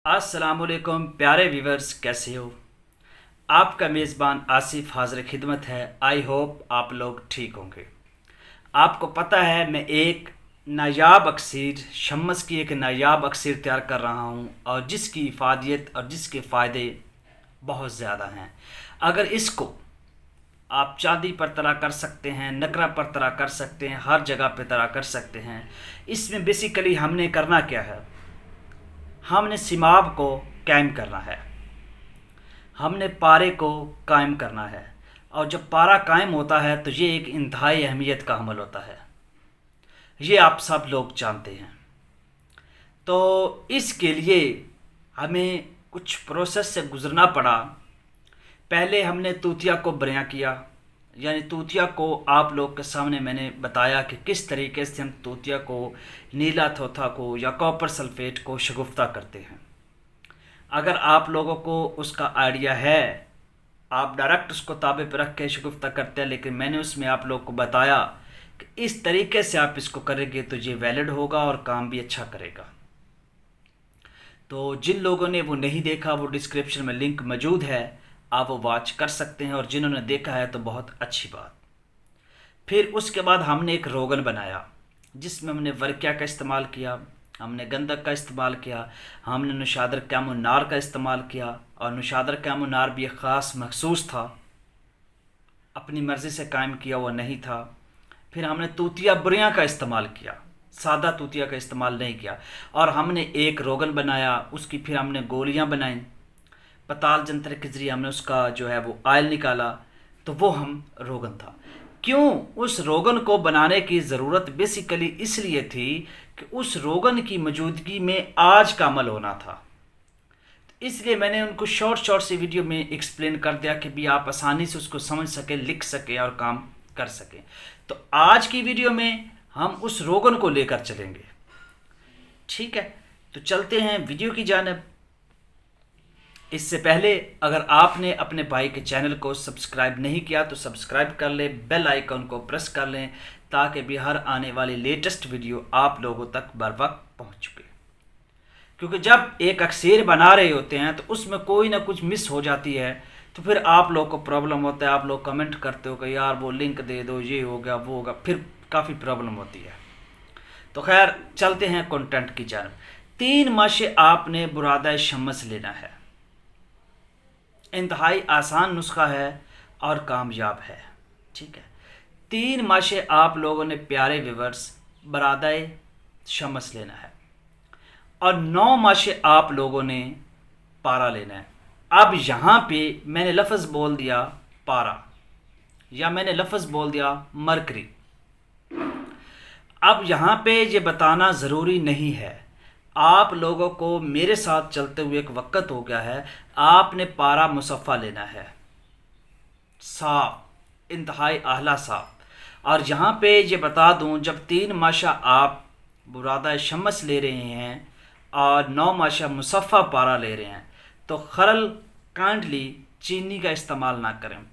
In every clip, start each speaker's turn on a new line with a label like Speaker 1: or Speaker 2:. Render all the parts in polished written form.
Speaker 1: अस्सलाम वालेकुम प्यारे व्यूवर्स, कैसे हो। आपका मेज़बान आसिफ हाज़िर खिदमत है। आई होप आप लोग ठीक होंगे। आपको पता है मैं एक नायाब अक्सर शम्मस की एक नायाब अक्सर तैयार कर रहा हूँ और जिसकी इफादियत और जिसके फ़ायदे बहुत ज़्यादा हैं। अगर इसको आप चांदी पर तरा कर सकते हैं, नकरा पर तरा कर सकते हैं, हर जगह पर तरा कर सकते हैं। इसमें बेसिकली हमने करना क्या है, हमने सिमाब को कायम करना है, हमने पारे को कायम करना है। और जब पारा कायम होता है तो ये एक इंतहाई अहमियत का अमल होता है, ये आप सब लोग जानते हैं। तो इसके लिए हमें कुछ प्रोसेस से गुज़रना पड़ा। पहले हमने तूतिया को बयां किया, यानी तूतिया को आप लोग के सामने मैंने बताया कि किस तरीके से हम तूतिया को, नीला थोथा को या कॉपर सल्फेट को शगुफ्ता करते हैं। अगर आप लोगों को उसका आइडिया है, आप डायरेक्ट उसको ताबे पर रख के शगुफ्ता करते हैं, लेकिन मैंने उसमें आप लोगों को बताया कि इस तरीके से आप इसको करेंगे तो ये वैलिड होगा और काम भी अच्छा करेगा। तो जिन लोगों ने वो नहीं देखा, वो डिस्क्रिप्शन में लिंक मौजूद है, आप वो वॉच कर सकते हैं। और जिन्होंने देखा है तो बहुत अच्छी बात। फिर उसके बाद हमने एक रोगन बनाया जिसमें हमने वर्किया का इस्तेमाल किया, हमने गंधक का इस्तेमाल किया, हमने नुशादर कैमुनार का इस्तेमाल किया। और नुशादर कैमुनार भी एक ख़ास मखसूस था, अपनी मर्ज़ी से कायम किया हुआ नहीं था। फिर हमने तूतिया बुरियाँ का इस्तेमाल किया, सादा तूतिया का इस्तेमाल नहीं किया। और हमने एक रोगन बनाया, उसकी फिर हमने गोलियाँ बनाई, पताल जंतर के ज़रिए हमने उसका जो है वो आयल निकाला, तो वो हम रोगन था। क्यों उस रोगन को बनाने की ज़रूरत बेसिकली इसलिए थी कि उस रोगन की मौजूदगी में आज का अमल होना था। इसलिए मैंने उनको शॉर्ट सी वीडियो में एक्सप्लेन कर दिया कि भी आप आसानी से उसको समझ सकें, लिख सकें और काम कर सकें। तो आज की वीडियो में हम उस रोगन को लेकर चलेंगे, ठीक है। तो चलते हैं वीडियो की जानिब। इससे पहले अगर आपने अपने भाई के चैनल को सब्सक्राइब नहीं किया तो सब्सक्राइब कर लें, बेल आइकन को प्रेस कर लें, ताकि भी हर आने वाली लेटेस्ट वीडियो आप लोगों तक बर वक्त पहुँच चुके। क्योंकि जब एक अक्सर बना रहे होते हैं तो उसमें कोई ना कुछ मिस हो जाती है, तो फिर आप लोग को प्रॉब्लम होता है। आप लोग कमेंट करते हो कि यार वो लिंक दे दो, ये हो गया वो होगा, फिर काफ़ी प्रॉब्लम होती है। तो खैर चलते हैं कंटेंट की जानिब। 3 माशे आपने बुरादा शम्मस लेना है। इंतहाई आसान नुस्खा है और कामयाब है, ठीक है। 3 माशे आप लोगों ने प्यारे व्यूवर्स बुरादा शम्मस लेना है और 9 माशे आप लोगों ने पारा लेना है। अब यहाँ पे मैंने लफ्ज़ बोल दिया पारा या मैंने लफ्ज़ बोल दिया मरकरी। अब यहाँ पे ये बताना ज़रूरी नहीं है, आप लोगों को मेरे साथ चलते हुए एक वक्त हो गया है। आपने पारा मुसफ़ा लेना है, साफ, इंतहाई आला साफ। और यहाँ पे ये बता दूँ, जब 3 माशा आप बुरादा शम्मस ले रहे हैं और 9 माशा मुसफ़ा पारा ले रहे हैं, तो खरल कांडली चीनी का इस्तेमाल ना करें।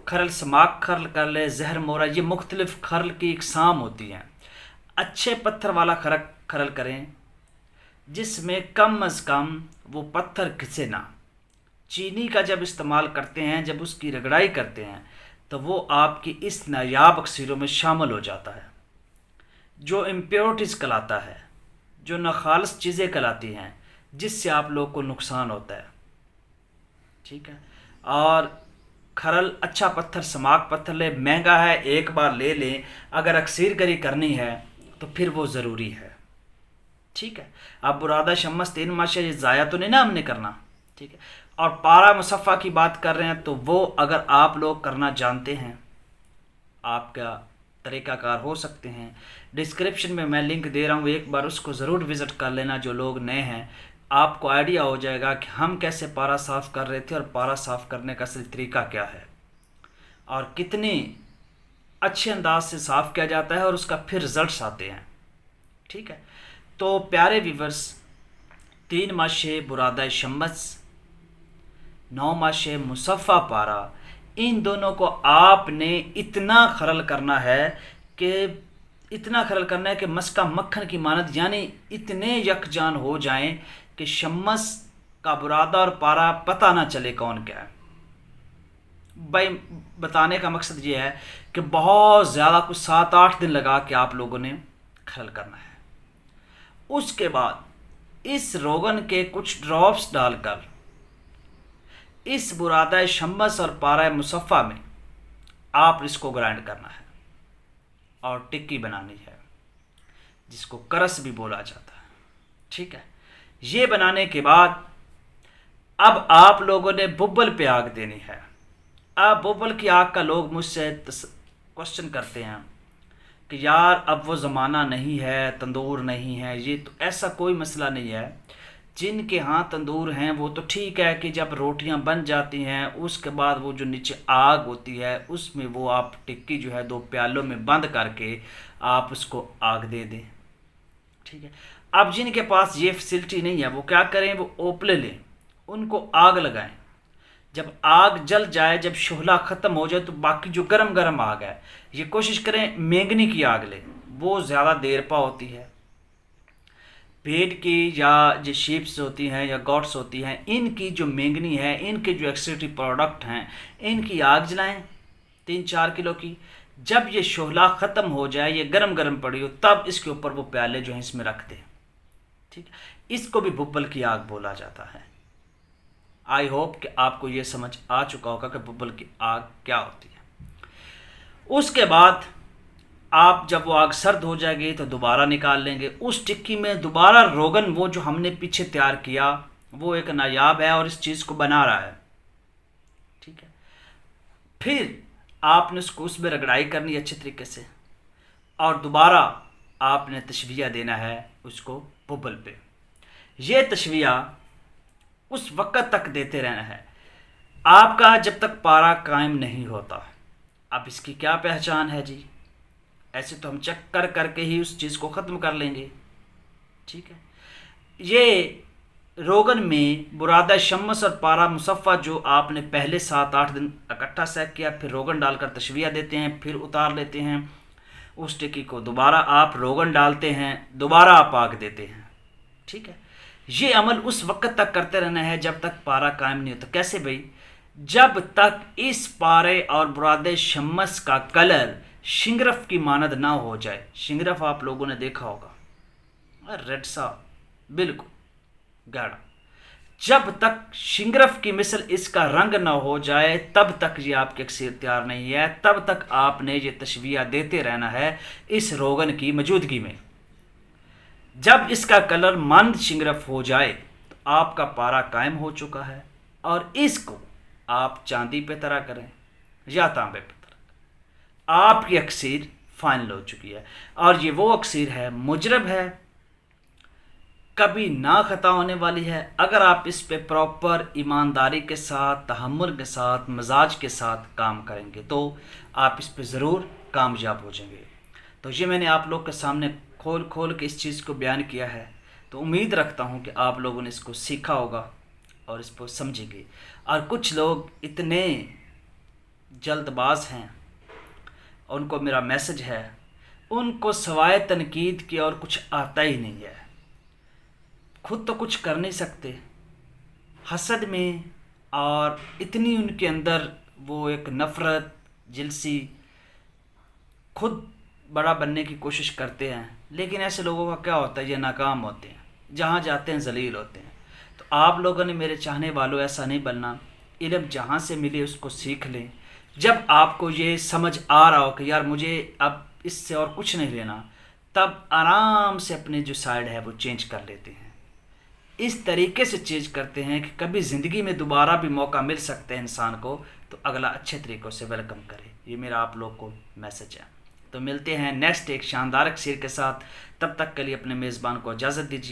Speaker 1: खरल समाक खरल कर ले, जहर मोरा, ये मुख्तलिफ़ खरल की इकसाम होती हैं। अच्छे पत्थर वाला खरल करें जिसमें कम अज़ कम वो पत्थर घिसे ना। चीनी का जब इस्तेमाल करते हैं, जब उसकी रगड़ाई करते हैं, तो वो आपकी इस नायाब अक्सरों में शामिल हो जाता है, जो इम्प्योरिटीज़ कहलाता है, जो नाखालिस चीज़ें कहलाती हैं, जिससे आप लोग को नुकसान होता है, ठीक है। और खरल अच्छा पत्थर, समाक पत्थर ले, महंगा है, एक बार ले लें। अगर अक्सर गरी करनी है तो फिर वो ज़रूरी है, ठीक है। अब बुरादा शम्मस 3 माशे ये ज़ाया तो नहीं ना हमने करना, ठीक है। और पारा मुसफ़ा की बात कर रहे हैं तो वो अगर आप लोग करना जानते हैं, आपका तरीक़ाकार हो सकते हैं। डिस्क्रिप्शन में मैं लिंक दे रहा हूँ, एक बार उसको ज़रूर विज़िट कर लेना। जो लोग नए हैं, आपको आइडिया हो जाएगा कि हम कैसे पारा साफ़ कर रहे थे और पारा साफ़ करने का सही तरीका क्या है और कितने अच्छे अंदाज से साफ़ किया जाता है और उसका फिर रिज़ल्ट्स आते हैं, ठीक है। तो प्यारे व्यूवर्स, 3 माशे बुरादा शम्मस, 9 माशे मुसफ़ा पारा, इन दोनों को आपने इतना खरल करना है कि मस्का मक्खन की मानद, यानी इतने यकजान हो जाएं کہ شمس کا برادہ اور پارا پتہ نہ چلے کون کیا ہے۔ بھائی بتانے کا مقصد یہ ہے کہ بہت زیادہ کچھ 7-8 دن لگا کے آپ لوگوں نے کھل کرنا ہے۔ اس کے بعد اس روغن کے کچھ ڈراپس ڈال کر اس برادہ شمس اور پارہ مصفہ میں آپ اس کو گرائنڈ کرنا ہے اور ٹکی بنانی ہے، جس کو کرس بھی بولا جاتا ہے، ٹھیک ہے۔ یہ بنانے کے بعد اب آپ لوگوں نے ببل پہ آگ دینی ہے۔ اب ببل کی آگ کا لوگ مجھ سے کوشچن کرتے ہیں کہ یار اب وہ زمانہ نہیں ہے، تندور نہیں ہے، یہ تو ایسا کوئی مسئلہ نہیں ہے۔ جن کے ہاں تندور ہیں وہ تو ٹھیک ہے کہ جب روٹیاں بن جاتی ہیں اس کے بعد وہ جو نیچے آگ ہوتی ہے اس میں وہ آپ ٹکی جو ہے 2 پیالوں میں بند کر کے آپ اس کو آگ دے دیں، ٹھیک ہے۔ اب جن کے پاس یہ فیسلٹی نہیں ہے وہ کیا کریں، وہ اوپلے لیں، ان کو آگ لگائیں۔ جب آگ جل جائے، جب شعلہ ختم ہو جائے تو باقی جو گرم گرم آگ ہے یہ کوشش کریں مینگنی کی آگ لیں، وہ زیادہ دیر پا ہوتی ہے۔ بھیڑ کی یا جو شیپس ہوتی ہیں یا گوٹس ہوتی ہیں، ان کی جو مینگنی ہے، ان کے جو ایکسٹریٹو پروڈکٹ ہیں، ان کی آگ جلائیں 3-4 کلو کی۔ جب یہ شعلہ ختم ہو جائے، یہ گرم گرم پڑی ہو، تب اس کے اوپر وہ پیالے جو ہیں اس میں رکھ دیں، ٹھیک ہے۔ اس کو بھی ببل کی آگ بولا جاتا ہے۔ آئی ہوپ کہ آپ کو یہ سمجھ آ چکا ہوگا کہ ببل کی آگ کیا ہوتی ہے۔ اس کے بعد آپ جب وہ آگ سرد ہو جائے گی تو دوبارہ نکال لیں گے۔ اس ٹکی میں دوبارہ روغن وہ جو ہم نے پیچھے تیار کیا وہ ایک نایاب ہے اور اس چیز کو بنا رہا ہے، ٹھیک ہے۔ پھر آپ نے اس میں رگڑائی کرنی اچھے طریقے سے اور دوبارہ آپ نے تشویہ دینا ہے اس کو ببل پہ۔ یہ تشویہ اس وقت تک دیتے رہنا ہے آپ کا جب تک پارا قائم نہیں ہوتا۔ اب اس کی کیا پہچان ہے جی؟ ایسے تو ہم چیک کر کے ہی اس چیز کو ختم کر لیں گے، ٹھیک ہے۔ یہ روغن میں برادہ شمس اور پارہ مصفہ جو آپ نے پہلے 7-8 دن اکٹھا سیک کیا، پھر روغن ڈال کر تشویہ دیتے ہیں، پھر اتار لیتے ہیں اس ٹکی کو، دوبارہ آپ روغن ڈالتے ہیں، دوبارہ آپ آگ دیتے ہیں، ٹھیک ہے۔ یہ عمل اس وقت تک کرتے رہنا ہے جب تک پارا قائم نہیں ہوتا۔ کیسے بھائی؟ جب تک اس پارے اور برادہ شمس کا کلر شنگرف کی مانند نہ ہو جائے۔ شنگرف آپ لوگوں نے دیکھا ہوگا، ریڈ سا بالکل گاڑا۔ جب تک شنگرف کی مثل اس کا رنگ نہ ہو جائے تب تک یہ آپ کے اکسیر تیار نہیں ہے، تب تک آپ نے یہ تشویہ دیتے رہنا ہے اس روغن کی موجودگی میں۔ جب اس کا کلر مند شنگرف ہو جائے تو آپ کا پارا قائم ہو چکا ہے، اور اس کو آپ چاندی پہ طرح کریں یا تانبے پہ طرح کریں، آپ کی اکسیر فائنل ہو چکی ہے۔ اور یہ وہ اکسیر ہے، مجرب ہے، کبھی نہ خطا ہونے والی ہے۔ اگر آپ اس پہ پراپر ایمانداری کے ساتھ، تحمل کے ساتھ، مزاج کے ساتھ کام کریں گے تو آپ اس پہ ضرور کامیاب ہو جائیں گے۔ تو یہ میں نے آپ لوگ کے سامنے کھول کے اس چیز کو بیان کیا ہے، تو امید رکھتا ہوں کہ آپ لوگوں نے اس کو سیکھا ہوگا اور اس کو سمجھیں گے۔ اور کچھ لوگ اتنے جلد باز ہیں، ان کو میرا میسج ہے، ان کو سوائے تنقید کی اور کچھ آتا ہی نہیں ہے، خود تو کچھ کر نہیں سکتے، حسد میں اور اتنی ان کے اندر وہ ایک نفرت جلسی، خود بڑا بننے کی کوشش کرتے ہیں، لیکن ایسے لوگوں کا کیا ہوتا ہے، یہ ناکام ہوتے ہیں، جہاں جاتے ہیں ذلیل ہوتے ہیں۔ تو آپ لوگوں نے، میرے چاہنے والوں، ایسا نہیں بننا، علم جہاں سے ملے اس کو سیکھ لیں۔ جب آپ کو یہ سمجھ آ رہا ہو کہ یار مجھے اب اس سے اور کچھ نہیں لینا، تب آرام سے اپنے جو سائیڈ ہے وہ چینج کر لیتے ہیں۔ اس طریقے سے چینج کرتے ہیں کہ کبھی زندگی میں دوبارہ بھی موقع مل سکتا ہے انسان کو تو اگلا اچھے طریقوں سے ویلکم کرے۔ یہ میرا آپ لوگ کو میسج ہے۔ تو ملتے ہیں نیکسٹ ایک شاندار اکسیر کے ساتھ، تب تک کے لیے اپنے میزبان کو اجازت دیجیے۔